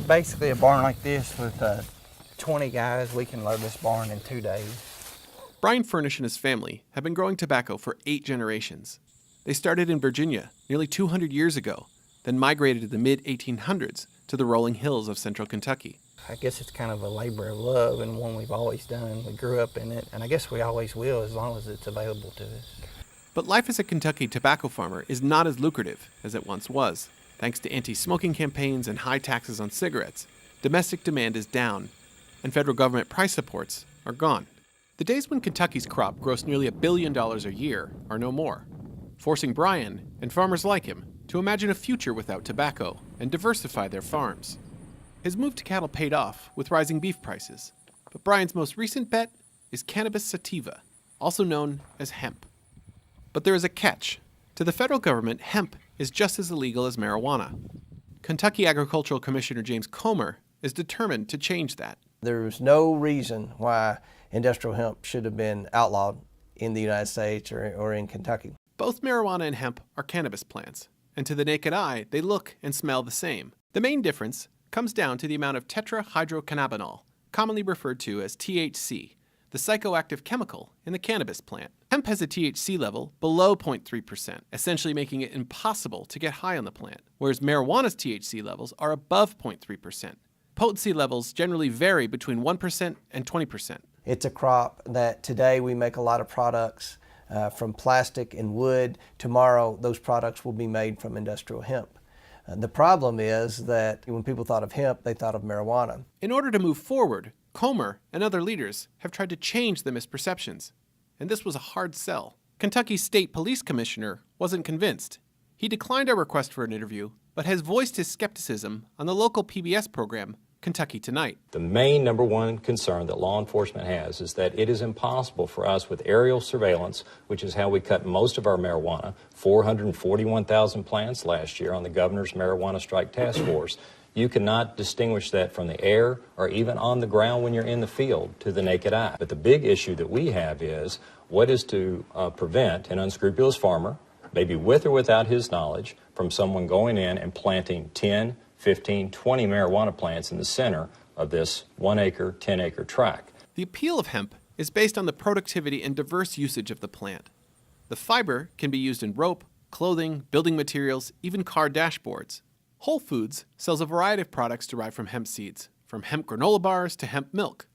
Basically a barn like this with 20 guys, we can load this barn in 2 days. Brian Furnish and his family have been growing tobacco for 8 generations. They started in Virginia nearly 200 years ago, then migrated in the mid-1800s to the rolling hills of central Kentucky. I guess it's kind of a labor of love and one we've always done. We grew up in it, and I guess we always will as long as it's available to us. But life as a Kentucky tobacco farmer is not as lucrative as it once was. Thanks to anti-smoking campaigns and high taxes on cigarettes, domestic demand is down, and federal government price supports are gone. The days when Kentucky's crop grossed nearly $1 billion a year are no more, forcing Brian and farmers like him to imagine a future without tobacco and diversify their farms. His move to cattle paid off with rising beef prices, but Brian's most recent bet is cannabis sativa, also known as hemp. But there is a catch. To the federal government, hemp is just as illegal as marijuana. Kentucky Agricultural Commissioner James Comer is determined to change that. There's no reason why industrial hemp should have been outlawed in the United States or in Kentucky. Both marijuana and hemp are cannabis plants, and to the naked eye, they look and smell the same. The main difference comes down to the amount of tetrahydrocannabinol, commonly referred to as THC, the psychoactive chemical in the cannabis plant. Hemp has a THC level below 0.3%, essentially making it impossible to get high on the plant, whereas marijuana's THC levels are above 0.3%. Potency levels generally vary between 1% and 20%. It's a crop that today we make a lot of products from plastic and wood. Tomorrow, those products will be made from industrial hemp. The problem is that when people thought of hemp, they thought of marijuana. In order to move forward, Comer and other leaders have tried to change the misperceptions, and this was a hard sell. Kentucky's state police commissioner wasn't convinced. He declined our request for an interview, but has voiced his skepticism on the local PBS program, Kentucky Tonight. The main number one concern that law enforcement has is that it is impossible for us with aerial surveillance, which is how we cut most of our marijuana, 441,000 plants last year on the governor's marijuana strike task force. You cannot distinguish that from the air or even on the ground when you're in the field to the naked eye. But the big issue that we have is what is to prevent an unscrupulous farmer, maybe with or without his knowledge, from someone going in and planting 10, 15, 20 marijuana plants in the center of this 1 acre, 10 acre tract. The appeal of hemp is based on the productivity and diverse usage of the plant. The fiber can be used in rope, clothing, building materials, even car dashboards. Whole Foods sells a variety of products derived from hemp seeds, from hemp granola bars to hemp milk.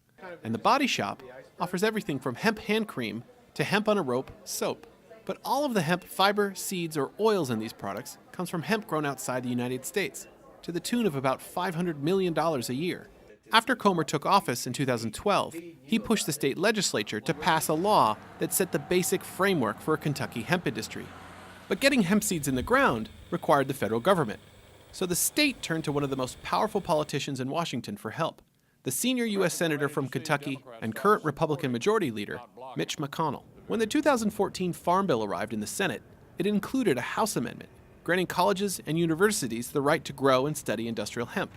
And The Body Shop offers everything from hemp hand cream to hemp on a rope soap. But all of the hemp fiber, seeds, or oils in these products comes from hemp grown outside the United States, to the tune of about $500 million a year. After Comer took office in 2012, he pushed the state legislature to pass a law that set the basic framework for a Kentucky hemp industry. But getting hemp seeds in the ground required the federal government. So the state turned to one of the most powerful politicians in Washington for help, the senior U.S. Senator from Kentucky and current Republican Majority Leader, Mitch McConnell. When the 2014 Farm Bill arrived in the Senate, it included a House amendment granting colleges and universities the right to grow and study industrial hemp.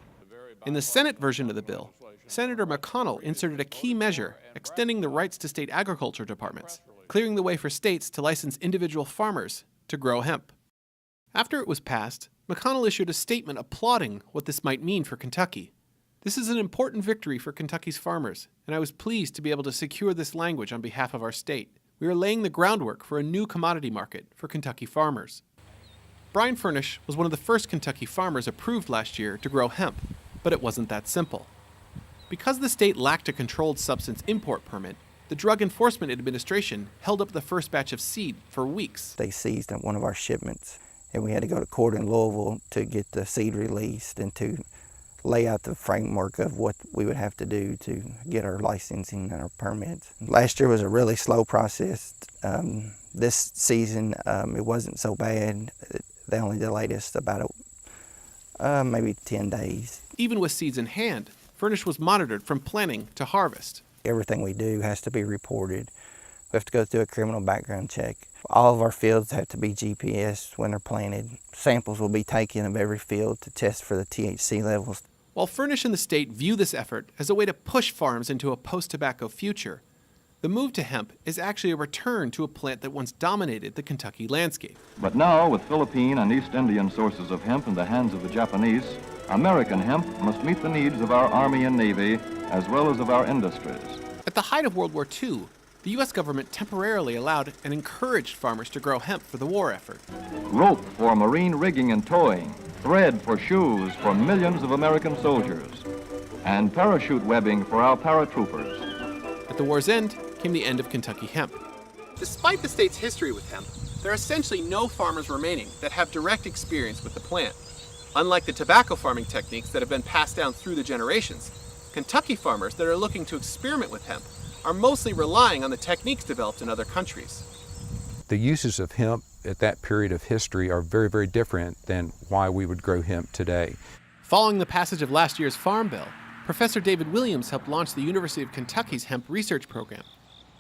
In the Senate version of the bill, Senator McConnell inserted a key measure extending the rights to state agriculture departments, clearing the way for states to license individual farmers to grow hemp. After it was passed, McConnell issued a statement applauding what this might mean for Kentucky. This is an important victory for Kentucky's farmers, and I was pleased to be able to secure this language on behalf of our state. We are laying the groundwork for a new commodity market for Kentucky farmers. Brian Furnish was one of the first Kentucky farmers approved last year to grow hemp, but it wasn't that simple. Because the state lacked a controlled substance import permit, the Drug Enforcement Administration held up the first batch of seed for weeks. They seized one of our shipments, and we had to go to court in Louisville to get the seed released and to lay out the framework of what we would have to do to get our licensing and our permits. Last year was a really slow process. This season, it wasn't so bad. They only delayed us about maybe 10 days. Even with seeds in hand, Furnish was monitored from planting to harvest. Everything we do has to be reported. We have to go through a criminal background check. All of our fields have to be GPS when they're planted. Samples will be taken of every field to test for the THC levels. While Furnish and the state view this effort as a way to push farms into a post-tobacco future, the move to hemp is actually a return to a plant that once dominated the Kentucky landscape. But now, with Philippine and East Indian sources of hemp in the hands of the Japanese, American hemp must meet the needs of our Army and Navy as well as of our industries. At the height of World War II, the U.S. government temporarily allowed and encouraged farmers to grow hemp for the war effort. Rope for marine rigging and towing, thread for shoes for millions of American soldiers, and parachute webbing for our paratroopers. At the war's end came the end of Kentucky hemp. Despite the state's history with hemp, there are essentially no farmers remaining that have direct experience with the plant. Unlike the tobacco farming techniques that have been passed down through the generations, Kentucky farmers that are looking to experiment with hemp are mostly relying on the techniques developed in other countries. The uses of hemp at that period of history are very, very different than why we would grow hemp today. Following the passage of last year's Farm Bill, Professor David Williams helped launch the University of Kentucky's hemp research program.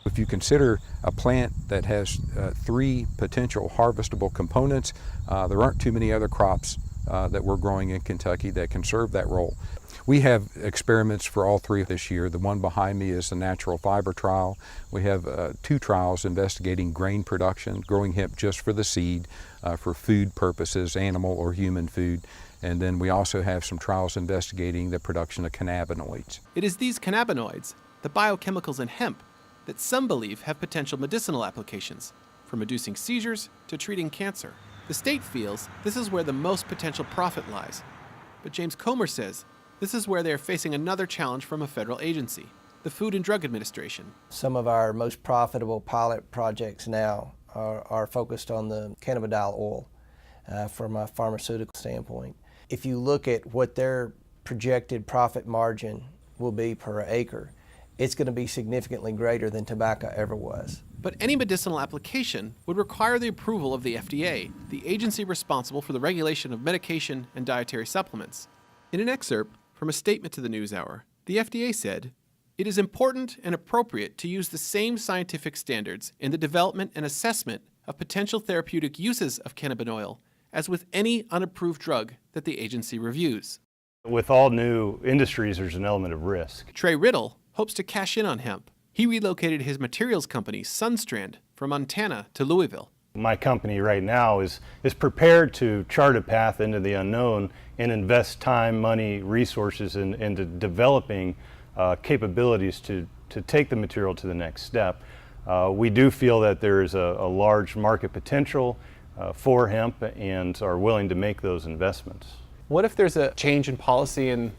If you consider a plant that has 3 potential harvestable components, there aren't too many other crops that we're growing in Kentucky that can serve that role. We have experiments for all 3 this year. The one behind me is the natural fiber trial. We have 2 trials investigating grain production, growing hemp just for the seed, for food purposes, animal or human food. And then we also have some trials investigating the production of cannabinoids. It is these cannabinoids, the biochemicals in hemp, that some believe have potential medicinal applications, from reducing seizures to treating cancer. The state feels this is where the most potential profit lies. But James Comer says this is where they are facing another challenge from a federal agency, the Food and Drug Administration. Some of our most profitable pilot projects now are focused on the cannabidiol oil from a pharmaceutical standpoint. If you look at what their projected profit margin will be per acre, it's going to be significantly greater than tobacco ever was. But any medicinal application would require the approval of the FDA, the agency responsible for the regulation of medication and dietary supplements. In an excerpt from a statement to the NewsHour, the FDA said, "It is important and appropriate to use the same scientific standards in the development and assessment of potential therapeutic uses of cannabinoid as with any unapproved drug that the agency reviews." With all new industries, there's an element of risk. Trey Riddle hopes to cash in on hemp. He relocated his materials company, Sunstrand, from Montana to Louisville. My company right now is prepared to chart a path into the unknown and invest time, money, resources into developing capabilities to take the material to the next step. We do feel that there is a large market potential for hemp and are willing to make those investments. What if there's a change in policy and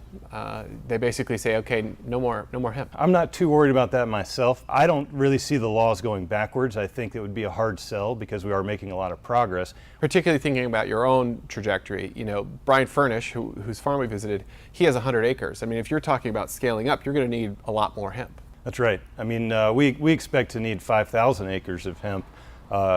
they basically say, okay, no more hemp? I'm not too worried about that myself. I don't really see the laws going backwards. I think it would be a hard sell because we are making a lot of progress. Particularly thinking about your own trajectory. You know, Brian Furnish, whose farm we visited, he has 100 acres. I mean, if you're talking about scaling up, you're going to need a lot more hemp. That's right. I mean, we expect to need 5,000 acres of hemp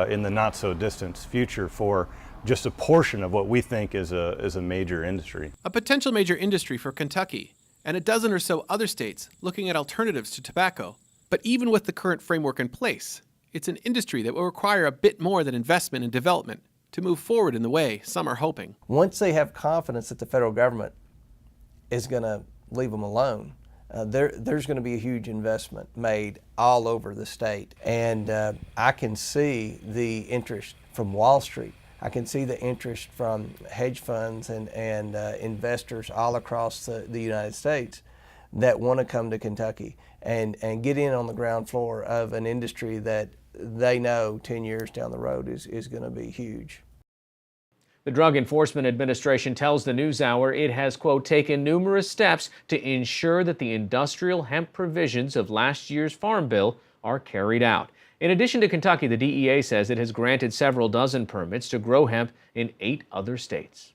in the not so distant future for just a portion of what we think is a major industry. A potential major industry for Kentucky, and a dozen or so other states looking at alternatives to tobacco. But even with the current framework in place, it's an industry that will require a bit more than investment and development to move forward in the way some are hoping. Once they have confidence that the federal government is going to leave them alone, there's going to be a huge investment made all over the state. And I can see the interest from Wall Street. I can see the interest from hedge funds and investors all across the United States that want to come to Kentucky and get in on the ground floor of an industry that they know 10 years down the road is going to be huge. The Drug Enforcement Administration tells the NewsHour it has, quote, taken numerous steps to ensure that the industrial hemp provisions of last year's Farm Bill are carried out. In addition to Kentucky, the DEA says it has granted several dozen permits to grow hemp in 8 other states.